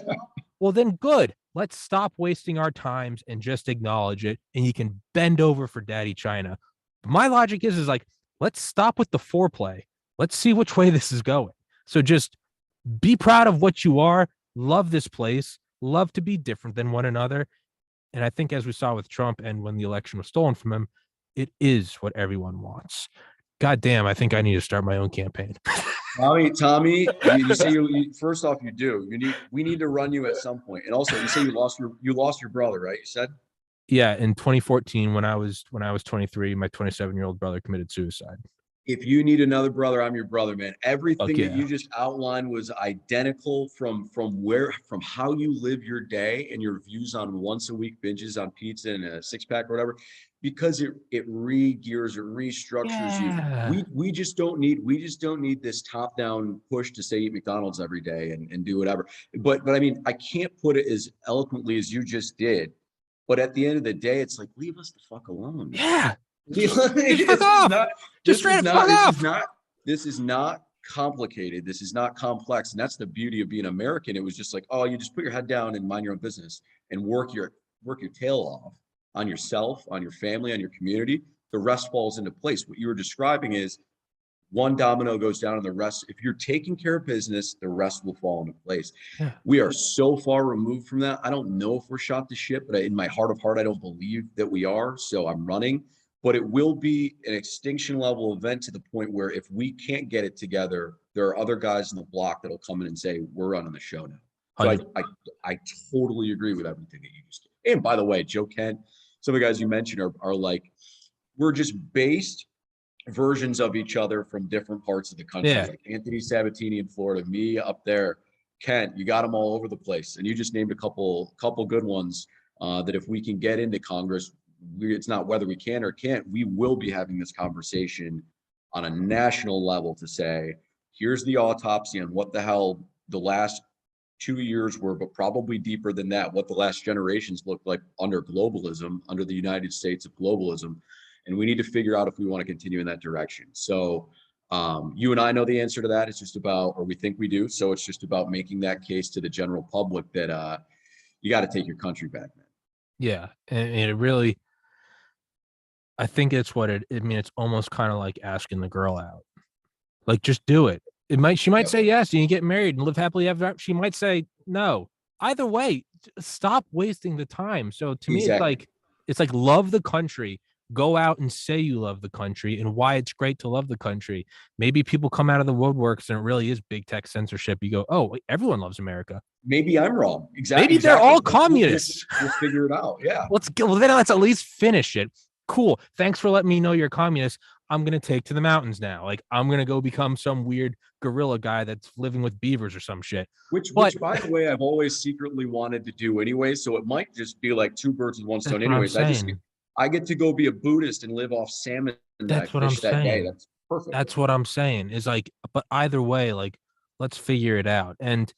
Well, then good. Let's stop wasting our times and just acknowledge it. And you can bend over for Daddy China. But my logic is like, let's stop with the foreplay. Let's see which way this is going. So just be proud of what you are. Love this place. Love to be different than one another. And I think as we saw with Trump and when the election was stolen from him, it is what everyone wants. God damn, I think I need to start my own campaign. Tommy, you say first off, we need to run you at some point. And also you say you lost your brother, right? You said? Yeah, in 2014, when I was 23, my 27-year-old brother committed suicide. If you need another brother, I'm your brother, man. Everything that you just outlined was identical from how you live your day and your views on once a week binges on pizza and a 6-pack or whatever, because it re-gears, it restructures you. We just don't need this top-down push to say eat McDonald's every day and do whatever. But I mean, I can't put it as eloquently as you just did. But at the end of the day, it's like, leave us the fuck alone. Yeah. This is not complicated. This is not complex. And that's the beauty of being American. It was just like, oh, you just put your head down and mind your own business and work your tail off on yourself, on your family, on your community. The rest falls into place. What you were describing is one domino goes down and the rest, if you're taking care of business, the rest will fall into place. Yeah. We are so far removed from that. I don't know if we're shot to shit, but in my heart of heart, I don't believe that we are. So I'm running. But it will be an extinction level event to the point where if we can't get it together, there are other guys in the block that'll come in and say, we're running the show now. So I totally agree with everything that you just did. And by the way, Joe Kent, some of the guys you mentioned are like, we're just based versions of each other from different parts of the country. Yeah. Like Anthony Sabatini in Florida, me up there, Kent, you got them all over the place. And you just named a couple good ones that if we can get into Congress, it's not whether we can or can't, we will be having this conversation on a national level to say, here's the autopsy on what the hell the last 2 years were, but probably deeper than that, what the last generations looked like under globalism, under the United States of globalism. And we need to figure out if we want to continue in that direction. So you and I know the answer to that. It's just about, or we think we do. So it's just about making that case to the general public that you got to take your country back, man. Yeah. And it really, I think it's it's almost kind of like asking the girl out. Like, just do it. She might say yes, and you get married and live happily ever after. She might say no. Either way, stop wasting the time. So to me, it's like love the country. Go out and say you love the country and why it's great to love the country. Maybe people come out of the woodworks and it really is big tech censorship. You go, oh, everyone loves America. Maybe I'm wrong. Exactly. Maybe they're all communists. We'll figure it out. Yeah. Well, then let's at least finish it. cool. Thanks for letting me know you're a communist. I'm gonna take to the mountains now. Like I'm gonna go become some weird gorilla guy that's living with beavers or some shit. But Which by the way, I've always secretly wanted to do anyway. So it might just be like two birds with one that's stone. what I'm Anyways, saying. I get to go be a Buddhist and live off salmon that I That's what I'm fish that day. saying. That's perfect. That's what I'm saying. Is like, but either way, like, let's figure it out. And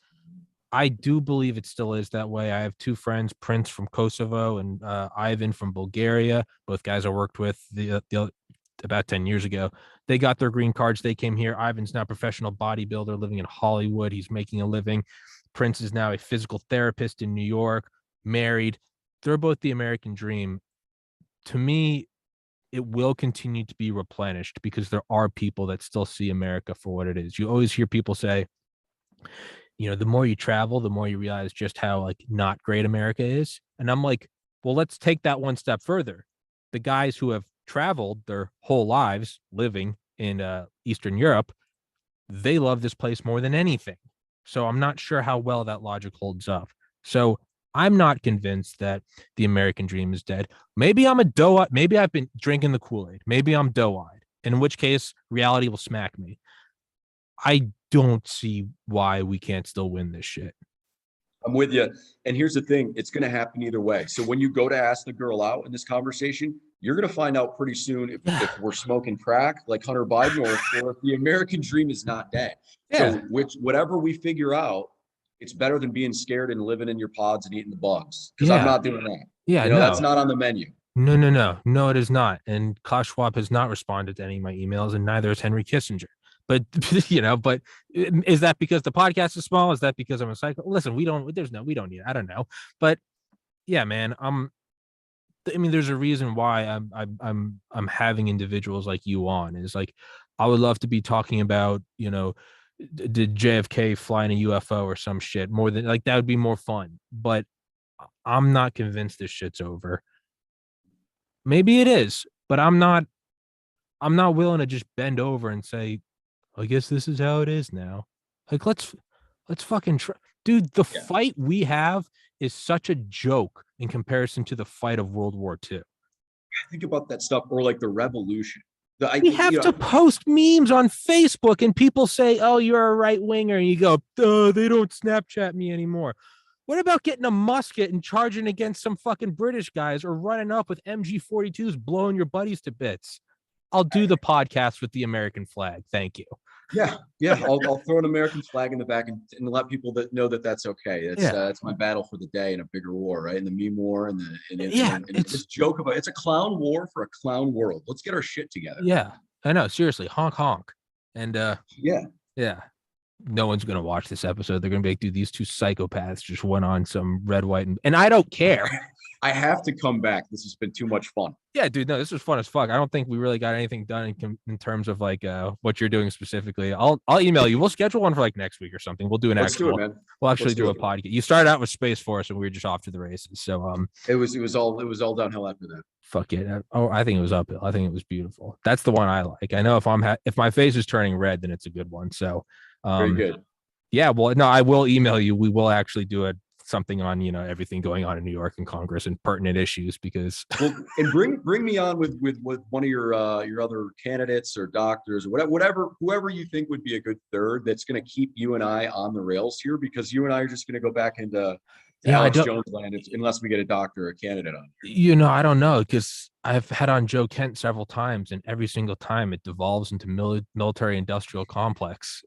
I do believe it still is that way. I have two friends, Prince from Kosovo and Ivan from Bulgaria. Both guys I worked with about 10 years ago. They got their green cards. They came here. Ivan's now a professional bodybuilder living in Hollywood. He's making a living. Prince is now a physical therapist in New York, married. They're both the American dream. To me, it will continue to be replenished because there are people that still see America for what it is. You always hear people say, the more you travel, the more you realize just how like not great America is. And I'm like, well, let's take that one step further. The guys who have traveled their whole lives living in Eastern Europe, they love this place more than anything. So I'm not sure how well that logic holds up. So I'm not convinced that the American dream is dead. Maybe I'm a doe. Maybe I've been drinking the Kool-Aid. Maybe I'm doe-eyed, in which case reality will smack me. I don't see why we can't still win this shit. I'm with you. And here's the thing, it's going to happen either way. So when you go to ask the girl out in this conversation, you're going to find out pretty soon if we're smoking crack like Hunter Biden or if the American dream is not dead. Yeah. So whatever we figure out, it's better than being scared and living in your pods and eating the bugs. Because I'm not doing that. Yeah, that's not on the menu. No, it is not. And Klaus Schwab has not responded to any of my emails, and neither has Henry Kissinger. But but is that because the podcast is small? Is that because I'm a psycho? Listen, we don't need. I don't know. But yeah, man, there's a reason why I'm having individuals like you on. Is like I would love to be talking about, did JFK fly in a UFO or some shit more than like that would be more fun. But I'm not convinced this shit's over. Maybe it is, but I'm not willing to just bend over and say, I guess this is how it is now. Like, let's fucking try. Dude, the fight we have is such a joke in comparison to the fight of World War II. Think about that stuff, or like the revolution. We have to post memes on Facebook and people say, oh, you're a right winger. And you go, oh, they don't Snapchat me anymore. What about getting a musket and charging against some fucking British guys or running up with MG42s, blowing your buddies to bits? I'll do the podcast with the American flag. Thank you. Yeah. I'll throw an American flag in the back and let people that know that that's okay. That's my battle for the day in a bigger war, right? In the meme war and it's joke about it's a clown war for a clown world. Let's get our shit together. Yeah, I know. Seriously, honk honk. And yeah. No one's gonna watch this episode. They're gonna be like, dude, these two psychopaths just went on some red, white, and I don't care. I have to come back. This has been too much fun. Yeah, dude. No, this was fun as fuck. I don't think we really got anything done in terms of like what you're doing specifically. I'll email you. We'll schedule one for like next week or something. We'll do an actual. We'll actually do a podcast. You started out with Space Force, and we were just off to the races. So it was all downhill after that. Fuck it. I think it was uphill. I think it was beautiful. That's the one I like. I know if my face is turning red, then it's a good one. So very good. Yeah. Well, no, I will email you. We will actually do something on everything going on in New York and Congress and pertinent issues because and bring me on with one of your other candidates or doctors or whoever you think would be a good third that's going to keep you and I on the rails here, because you and I are just going to go back into Alex Jones land unless we get a doctor or a candidate on. I don't know, because I've had on Joe Kent several times, and every single time it devolves into military industrial complex.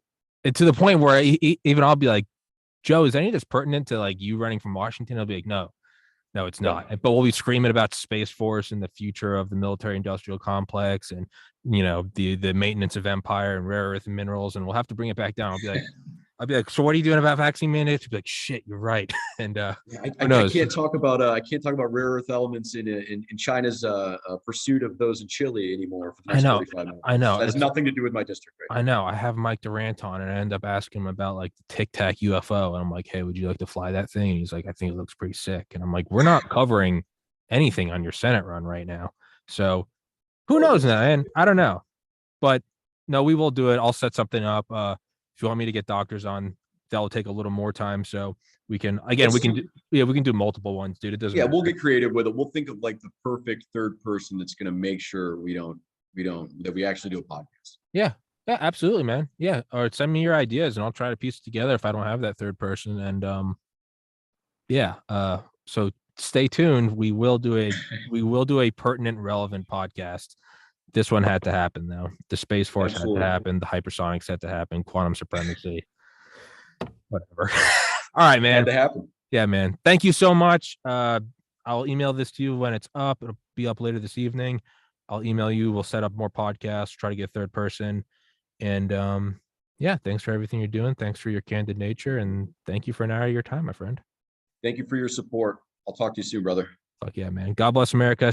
And to the point where even I'll be like, Joe, is any of this pertinent to like you running from Washington? I'll be like, no, it's not. But we'll be screaming about Space Force and the future of the military industrial complex and, the maintenance of empire and rare earth minerals. And we'll have to bring it back down. I'll be like, so what are you doing about vaccine mandates? I'll be like, shit, you're right. And I can't talk about rare earth elements in China's pursuit of those in Chile anymore. For the next 45 minutes. I know. That has nothing to do with my district. Right? I know. I have Mike Durant on, and I end up asking him about like the Tic Tac UFO, and I'm like, hey, would you like to fly that thing? And he's like, I think it looks pretty sick. And I'm like, we're not covering anything on your Senate run right now, so who knows, man? I don't know, but no, we will do it. I'll set something up. If you want me to get doctors on, that will take a little more time. So we can, again, we can do multiple ones, dude. It doesn't Yeah, matter. we'll get creative with it. We'll think of like the perfect third person that's going to make sure that we actually do a podcast. Yeah. Yeah, absolutely, man. Yeah. Or send me your ideas and I'll try to piece it together if I don't have that third person. And yeah. So stay tuned. We will do a pertinent, relevant podcast. This one had to happen though. The Space Force had to happen, the hypersonics had to happen, quantum supremacy. Whatever. All right, man. Had to happen. Yeah, man. Thank you so much. I'll email this to you when it's up. It'll be up later this evening. I'll email you. We'll set up more podcasts, try to get third person. And yeah, thanks for everything you're doing. Thanks for your candid nature. And thank you for an hour of your time, my friend. Thank you for your support. I'll talk to you soon, brother. Fuck yeah, man. God bless America.